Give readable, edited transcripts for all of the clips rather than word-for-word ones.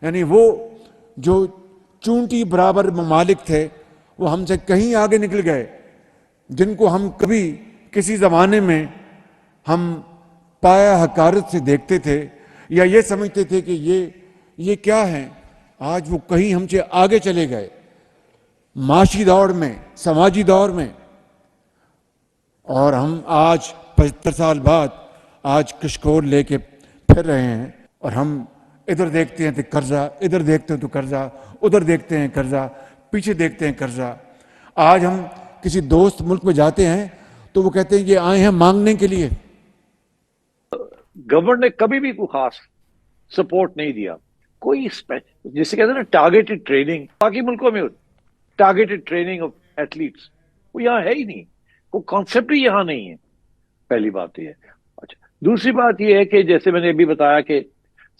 यानी वो जो चूंटी बराबर ममालिक थे वो हमसे कहीं आगे निकल गए, जिनको हम कभी किसी जमाने में हम पाया हकारत से देखते थे या ये समझते थे कि ये क्या है, आज वो कहीं हमसे आगे चले गए माशी दौड़ में, समाजी दौर में। और हम आज 75 साल बाद आज कशकोर लेके फिर रहे हैं और हम इधर देखते हैं तो कर्जा, इधर देखते हैं तो कर्जा, उधर देखते हैं कर्जा, पीछे देखते हैं कर्जा। आज हम किसी दोस्त मुल्क में जाते हैं तो वो कहते हैं ये आए हैं मांगने के लिए। गवर्नमेंट ने कभी भी कोई खास सपोर्ट नहीं दिया, कोई जिसे कहते हैं ना टारगेटेड ट्रेनिंग, बाकी मुल्कों में टारगेटेड ट्रेनिंग ऑफ एथलीट्स वो यहाँ है ही नहीं, वो कॉन्सेप्ट ही यहाँ नहीं है। पहली बात ये है। अच्छा, दूसरी बात ये है कि जैसे मैंने अभी बताया कि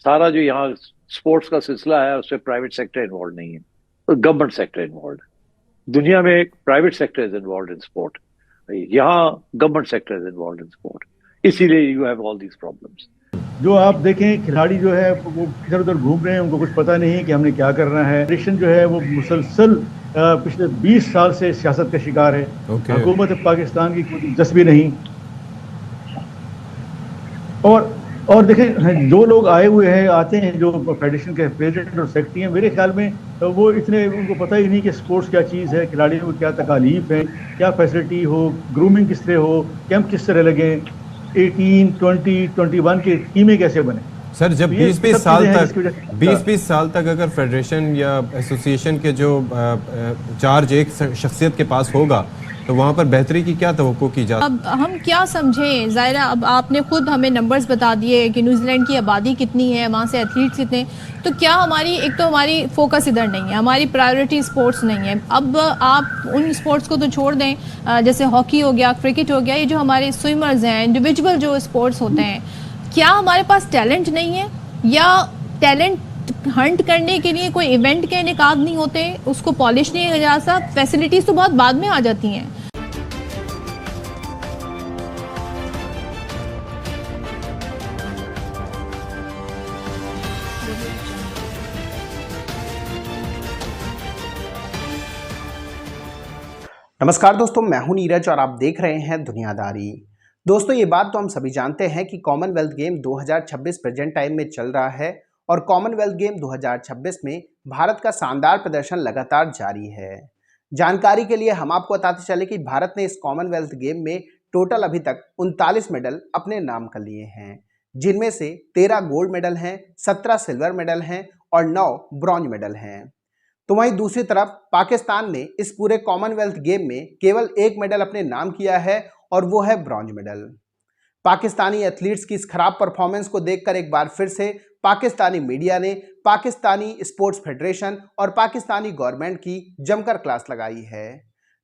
सारा जो यहाँ स्पोर्ट्स का सिलसिला है उसमें प्राइवेट सेक्टर इन्वॉल्व नहीं है, तो गवर्नमेंट सेक्टर इन्वॉल्व है। दुनिया में private sector is involve in sport, यहाँ government sector is involve in sport, इसीलिए you have all these problems. जो आप देखें खिलाड़ी जो है वो इधर उधर घूम रहे हैं, उनको कुछ पता नहीं है कि हमने क्या करना है। फेडरेशन जो है वो मुसलसल पिछले 20 साल से सियासत का शिकार है। हुकूमत पाकिस्तान की कोई दिलचस्पी नहीं। और देखें जो लोग आए हुए हैं, आते हैं जो फेडरेशन के प्रेसिडेंट और सेक्रेटरी हैं, मेरे ख्याल में वो इतने उनको पता ही नहीं कि स्पोर्ट्स क्या चीज़ है, खिलाड़ियों को क्या तकालीफ है, क्या फैसिलिटी हो, ग्रूमिंग किस तरह हो, कैंप किस तरह लगे, 18, 20, 21 की टीमें कैसे बने। सर जब 20-20 साल तक अगर फेडरेशन या एसोसिएशन के जो चार्ज एक शख्सियत के पास होगा तो वहाँ पर बेहतरी की क्या तवक्को की जाए। अब हम क्या समझें ज़ाहिरा, अब आपने खुद हमें नंबर्स बता दिए कि न्यूजीलैंड की आबादी कितनी है, वहाँ से एथलीट्स कितने, तो क्या हमारी एक तो हमारी फोकस इधर नहीं है, हमारी प्रायोरिटी स्पोर्ट्स नहीं है। अब आप उन स्पोर्ट्स को तो छोड़ दें, जैसे हॉकी हो गया, क्रिकेट हो गया, ये जो हमारे स्विमर्स हैं, इंडिविजुअल जो स्पोर्ट्स होते हैं, क्या हमारे पास टैलेंट नहीं है या टैलेंट हंट करने के लिए कोई इवेंट के इनेकाद नहीं होते, उसको पॉलिश नहीं किया जा सकता, फैसिलिटीज तो बहुत बाद में आ जाती हैं। नमस्कार दोस्तों, मैं हूं नीरज और आप देख रहे हैं दुनियादारी। दोस्तों ये बात तो हम सभी जानते हैं कि कॉमनवेल्थ गेम 2026 प्रेजेंट टाइम में चल रहा है और कॉमनवेल्थ गेम 2026 में भारत का शानदार प्रदर्शन लगातार जारी है। जानकारी के लिए हम आपको बताते चले कि भारत ने इस कॉमनवेल्थ गेम में टोटल अभी तक 39 मेडल अपने नाम कर लिए हैं, जिनमें से 13 गोल्ड मेडल हैं, 17 सिल्वर मेडल हैं और 9 ब्रॉन्ज मेडल हैं। तो वहीं दूसरी तरफ पाकिस्तान ने इस पूरे कॉमनवेल्थ गेम में केवल एक मेडल अपने नाम किया है और वो है ब्रॉन्ज मेडल। पाकिस्तानी एथलीट्स की इस खराब परफॉर्मेंस को देखकर एक बार फिर से पाकिस्तानी मीडिया ने पाकिस्तानी स्पोर्ट्स फेडरेशन और पाकिस्तानी गवर्नमेंट की जमकर क्लास लगाई है।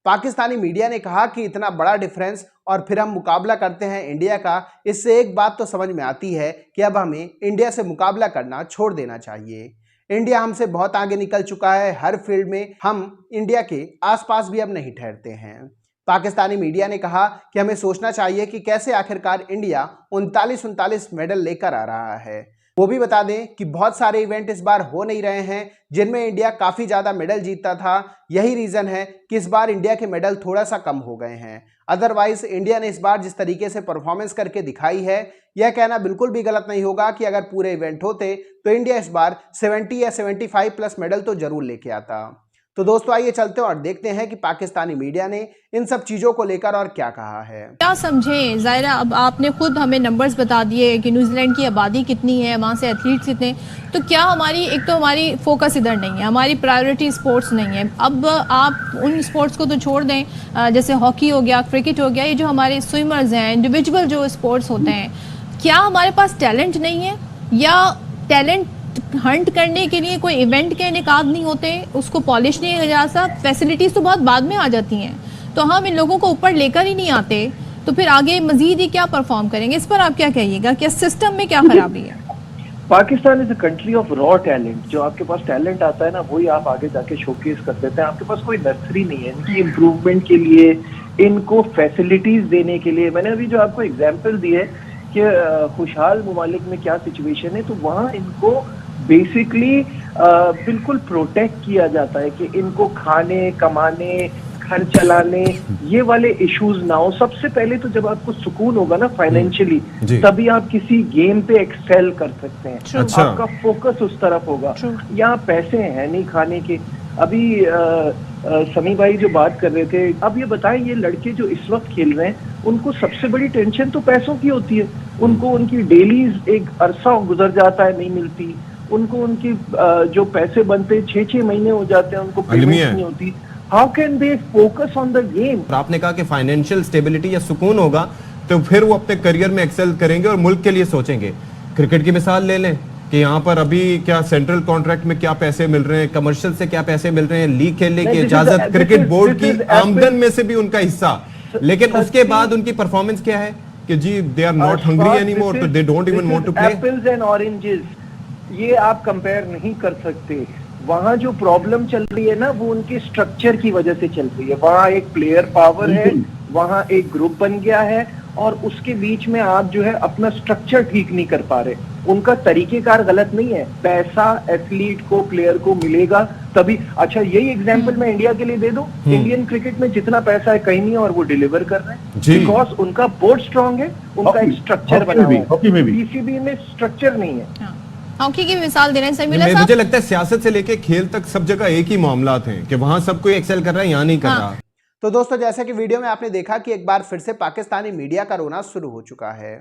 पाकिस्तानी मीडिया ने कहा कि इतना बड़ा डिफरेंस और फिर हम मुकाबला करते हैं इंडिया का, इससे एक बात तो समझ में आती है कि अब हमें इंडिया से मुकाबला करना छोड़ देना चाहिए। इंडिया हमसे बहुत आगे निकल चुका है, हर फील्ड में हम इंडिया के आसपास भी अब नहीं ठहरते हैं। पाकिस्तानी मीडिया ने कहा कि हमें सोचना चाहिए कि कैसे आखिरकार इंडिया 39 मेडल लेकर आ रहा है। वो भी बता दें कि बहुत सारे इवेंट इस बार हो नहीं रहे हैं जिनमें इंडिया काफ़ी ज़्यादा मेडल जीतता था। यही रीज़न है कि इस बार इंडिया के मेडल थोड़ा सा कम हो गए हैं। अदरवाइज इंडिया ने इस बार जिस तरीके से परफॉर्मेंस करके दिखाई है, यह कहना बिल्कुल भी गलत नहीं होगा कि अगर पूरे इवेंट होते तो इंडिया इस बार 70 या 75 प्लस मेडल तो जरूर लेके आता। तो दोस्तों आइए चलते हैं और देखते हैं कि पाकिस्तानी मीडिया ने इन सब चीज़ों को लेकर और क्या कहा है। क्या समझें ज़ाहिरा, अब आपने खुद हमें नंबर्स बता दिए कि न्यूजीलैंड की आबादी कितनी है, वहाँ से एथलीट्स कितने, तो क्या हमारी एक तो हमारी फोकस इधर नहीं है, हमारी प्रायोरिटी स्पोर्ट्स नहीं है। अब आप उन स्पोर्ट्स को तो छोड़ दें, जैसे हॉकी हो गया, क्रिकेट हो गया, ये जो हमारे स्विमर्स हैं, इंडिविजुअल जो स्पोर्ट्स होते हैं, क्या हमारे पास टैलेंट नहीं है या टैलेंट हंट करने के लिए कोई इवेंट के इनेकाद नहीं होते, उसको पॉलिश नहीं किया जा सकता, फैसिलिटीज तो बहुत बाद में आ जाती हैं। तो हम इन लोगों को ऊपर लेकर ही नहीं आते तो फिर आगे मजीद ही क्या परफॉर्म करेंगे, इस पर आप क्या कहिएगा, क्या सिस्टम में क्या खराबी है? Pakistan is a country of raw talent. जो आपके पास टैलेंट आता है ना, वही आप आगे जाके शोकेस कर देते हैं। आपके पास कोई नर्सरी नहीं है इनकी इम्प्रूवमेंट के लिए, इनको फैसिलिटीज देने के लिए। मैंने अभी जो आपको एग्जाम्पल दी है कि खुशहाल ममालिक में क्या सिचुएशन है, तो वहाँ इनको बेसिकली बिल्कुल प्रोटेक्ट किया जाता है कि इनको खाने, कमाने, घर चलाने ये वाले इश्यूज ना हो। सबसे पहले तो जब आपको सुकून होगा ना फाइनेंशियली, तभी आप किसी गेम पे एक्सेल कर सकते हैं। अच्छा। आपका फोकस उस तरफ होगा। यहाँ पैसे हैं नहीं खाने के। अभी समी भाई जो बात कर रहे थे, अब ये बताएं, ये लड़के जो इस वक्त खेल रहे हैं उनको सबसे बड़ी टेंशन तो पैसों की होती है। उनको उनकी डेलीज एक अरसा गुजर जाता है, नहीं मिलती उनको। उनकी जो पैसे बनते 6-6 महीने हो जाते हैं, उनको पेमेंट नहीं होती। How can they focus on the game? आपने कहा कि फाइनेंशियल स्टेबिलिटी या सुकून होगा तो फिर वो अपने करियर में एक्सेल करेंगे और मुल्क के लिए सोचेंगे। क्रिकेट की मिसाल ले लें कि यहाँ पर अभी क्या सेंट्रल कॉन्ट्रैक्ट में क्या पैसे मिल रहे हैं, कमर्शियल से क्या पैसे मिल रहे हैं, लीग खेलने की इजाजत, क्रिकेट बोर्ड की आमदन में से भी उनका हिस्सा, लेकिन उसके बाद उनकी परफॉर्मेंस क्या है कि जी they are not hungry anymore, तो they don't even want to play. Apples and oranges, ये आप कंपेयर नहीं कर सकते। वहां जो प्रॉब्लम चल रही है ना, वो उनके स्ट्रक्चर की वजह से चल रही है। वहां एक प्लेयर पावर है, वहां एक ग्रुप बन गया है, और उसके बीच में आप जो है अपना स्ट्रक्चर ठीक नहीं कर पा रहे। उनका तरीकेकार गलत नहीं है, पैसा एथलीट को, प्लेयर को मिलेगा तभी। अच्छा, यही एग्जांपल मैं इंडिया के लिए दे दूं, इंडियन क्रिकेट में जितना पैसा है कहीं नहीं, और वो डिलीवर कर रहे हैं बिकॉज उनका बोर्ड स्ट्रांग है, उनका एक स्ट्रक्चर बना हुआ है। पीसीबी में स्ट्रक्चर नहीं है। हॉकी की मिसाल दे रहे हैं समीला साहब। मुझे लगता है सियासत से लेके खेल तक सब जगह एक ही मामला हैं कि वहां सब कोई एक्सेल कर रहा है, यहाँ नहीं कर रहा। तो दोस्तों, जैसे कि वीडियो में आपने देखा कि एक बार फिर से पाकिस्तानी मीडिया का रोना शुरू हो चुका है।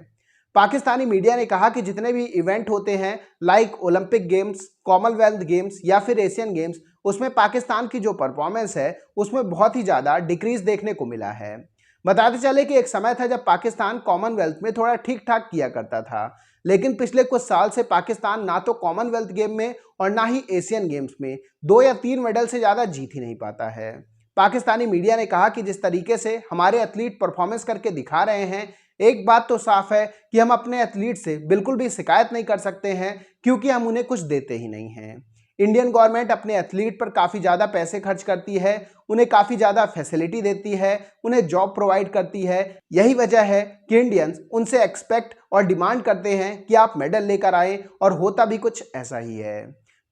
पाकिस्तानी मीडिया ने कहा कि जितने भी इवेंट होते हैं like Olympic games, Commonwealth games या फिर एशियन गेम्स, उसमें पाकिस्तान की जो परफॉर्मेंस है उसमें बहुत ही ज़्यादा डिक्रीज देखने को मिला है। बताते चले कि एक समय था जब पाकिस्तान कॉमनवेल्थ में थोड़ा ठीक ठाक किया करता था, लेकिन पिछले कुछ साल से पाकिस्तान ना तो कॉमनवेल्थ गेम में और ना ही एशियन गेम्स में 2 या 3 मेडल से ज़्यादा जीत ही नहीं पाता है। पाकिस्तानी मीडिया ने कहा कि जिस तरीके से हमारे एथलीट परफॉर्मेंस करके दिखा रहे हैं, एक बात तो साफ है कि हम अपने एथलीट से बिल्कुल भी शिकायत नहीं कर सकते हैं, क्योंकि हम उन्हें कुछ देते ही नहीं हैं। इंडियन गवर्नमेंट अपने एथलीट पर काफ़ी ज़्यादा पैसे खर्च करती है, उन्हें काफ़ी ज़्यादा फैसिलिटी देती है, उन्हें जॉब प्रोवाइड करती है। यही वजह है कि इंडियंस उनसे एक्सपेक्ट और डिमांड करते हैं कि आप मेडल लेकर आएँ, और होता भी कुछ ऐसा ही है।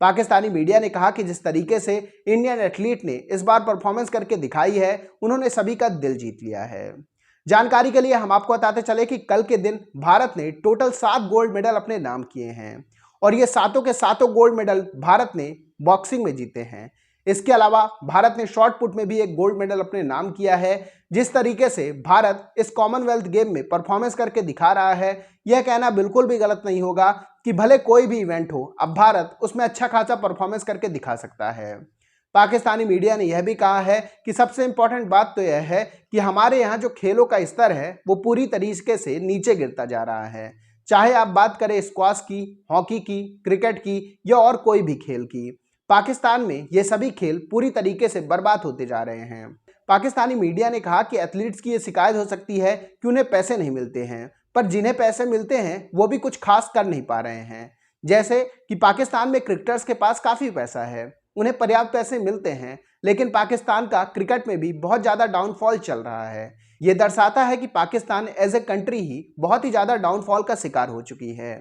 पाकिस्तानी मीडिया ने कहा कि जिस तरीके से इंडियन एथलीट ने इस बार परफॉर्मेंस करके दिखाई है, उन्होंने सभी का दिल जीत लिया है। जानकारी के लिए हम आपको बताते चले कि कल के दिन भारत ने टोटल 7 गोल्ड मेडल अपने नाम किए हैं, और ये सातों के सातों गोल्ड मेडल भारत ने बॉक्सिंग में जीते हैं। इसके अलावा भारत ने शॉट पुट में भी एक गोल्ड मेडल अपने नाम किया है। जिस तरीके से भारत इस कॉमनवेल्थ गेम में परफॉर्मेंस करके दिखा रहा है, यह कहना बिल्कुल भी गलत नहीं होगा कि भले कोई भी इवेंट हो, अब भारत उसमें अच्छा खासा परफॉर्मेंस करके दिखा सकता है। पाकिस्तानी मीडिया ने यह भी कहा है कि सबसे इंपॉर्टेंट बात तो यह है कि हमारे यहाँ जो खेलों का स्तर है वो पूरी तरीके से नीचे गिरता जा रहा है। चाहे आप बात करें स्क्वाश की, हॉकी की, क्रिकेट की या और कोई भी खेल की, पाकिस्तान में ये सभी खेल पूरी तरीके से बर्बाद होते जा रहे हैं। पाकिस्तानी मीडिया ने कहा कि एथलीट्स की ये शिकायत हो सकती है कि उन्हें पैसे नहीं मिलते हैं, पर जिन्हें पैसे मिलते हैं वो भी कुछ खास कर नहीं पा रहे हैं। जैसे कि पाकिस्तान में क्रिकेटर्स के पास काफ़ी पैसा है, उन्हें पर्याप्त पैसे मिलते हैं, लेकिन पाकिस्तान का क्रिकेट में भी बहुत ज़्यादा डाउनफॉल चल रहा है। ये दर्शाता है कि पाकिस्तान एज ए कंट्री ही बहुत ही ज़्यादा डाउनफॉल का शिकार हो चुकी है।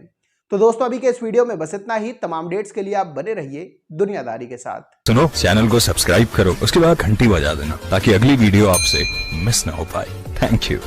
तो दोस्तों, अभी के इस वीडियो में बस इतना ही। तमाम डेट्स के लिए आप बने रहिए दुनियादारी के साथ। सुनो, चैनल को सब्सक्राइब करो, उसके बाद घंटी बजा देना ताकि अगली वीडियो आपसे मिस ना हो पाए। Thank you.